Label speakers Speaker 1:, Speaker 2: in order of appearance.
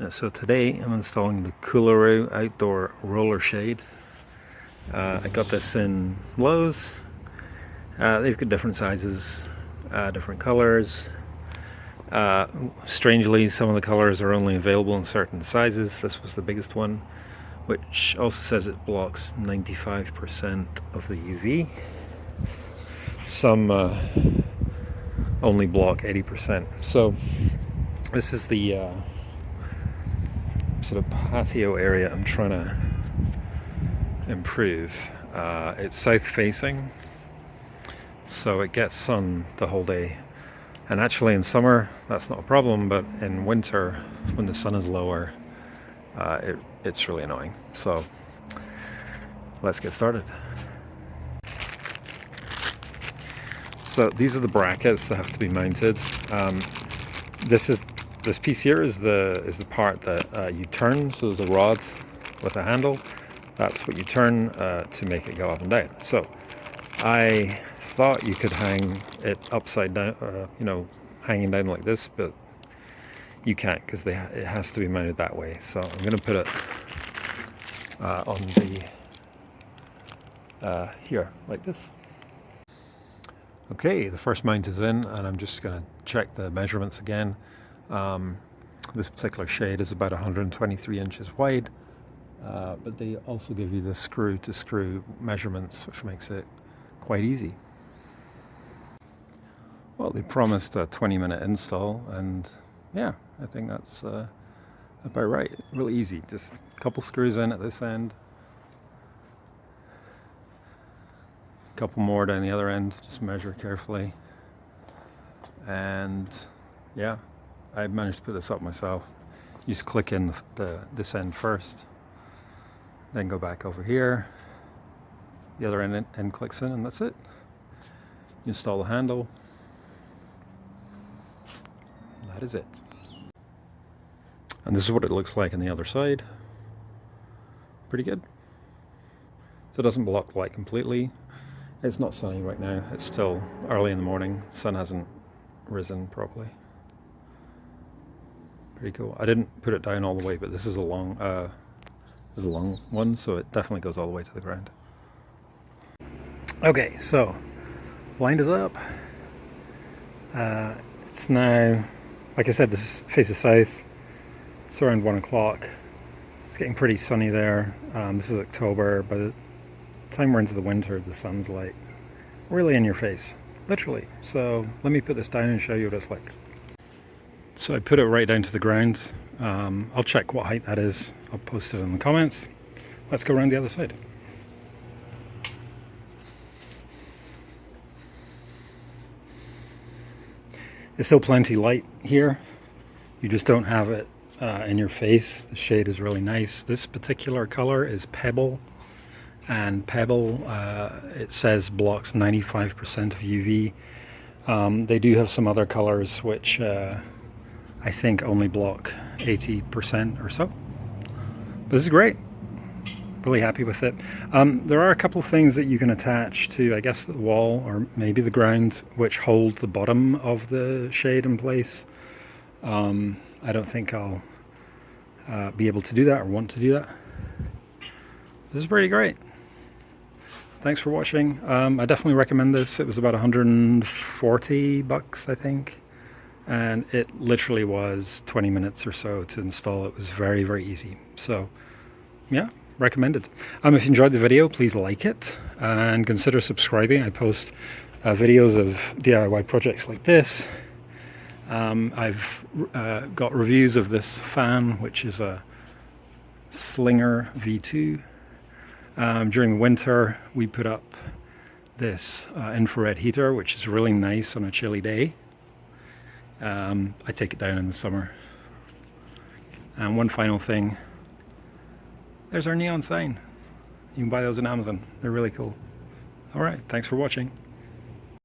Speaker 1: So today I'm installing the Coolaroo Outdoor Roller Shade. I got this in Lowe's. They've got different sizes, different colors. Strangely, some of the colors are only available in certain sizes. This was the biggest one, which also says it blocks 95% of the UV. Some only block 80%. So this is the sort of patio area I'm trying to improve. It's south facing, so it gets sun the whole day, and actually in summer that's not a problem, but in winter when the sun is lower, it's really annoying. So let's get started. So these are the brackets that have to be mounted. This piece here is the part that you turn. So there's a rod with a handle. That's what you turn to make it go up and down. So I thought you could hang it upside down, hanging down like this, but you can't because it has to be mounted that way. So I'm going to put it on the here like this. Okay, the first mount is in, and I'm just going to check the measurements again. This particular shade is about 123 inches wide, but they also give you the screw-to-screw measurements, which makes it quite easy. Well, they promised a 20-minute install, and yeah, I think that's about right. Really easy, just a couple screws in at this end, a couple more down the other end, just measure carefully, and yeah, I managed to put this up myself. You just click in this end first, then go back over here, the other end clicks in, and that's it. You install the handle. That is it. And this is what it looks like on the other side. Pretty good. So it doesn't block the light completely. It's not sunny right now. It's still early in the morning. The sun hasn't risen properly. Pretty cool. I didn't put it down all the way, but this is a long one, so it definitely goes all the way to the ground. Okay, so blind is up. It's now, like I said, this faces south. It's around 1 o'clock. It's getting pretty sunny there. This is October. By the time we're into the winter, the sun's like really in your face, literally. So let me put this down and show you what it's like. So I put it right down to the ground. I'll check what height that is. I'll post it in the comments. Let's go around the other side. It's still plenty light here. You just don't have it in your face. The shade is really nice. This particular color is Pebble, and Pebble, it says blocks 95% of UV. They do have some other colors which I think only block 80% or so. This is great. Really happy with it. There are a couple of things that you can attach to, I guess, the wall or maybe the ground, which hold the bottom of the shade in place. I don't think I'll be able to do that or want to do that. This is pretty great. Thanks for watching. I definitely recommend this. It was about 140 bucks, I think. And it literally was 20 minutes or so to install. It was very, very easy. So yeah, recommended. If you enjoyed the video, please like it and consider subscribing. I post videos of DIY projects like this. I've got reviews of this fan, which is a Slinger V2. During the winter, we put up this infrared heater, which is really nice on a chilly day. I take it down in the summer. And one final thing, there's our neon sign. You can buy those on Amazon. They're really cool. All right, thanks for watching.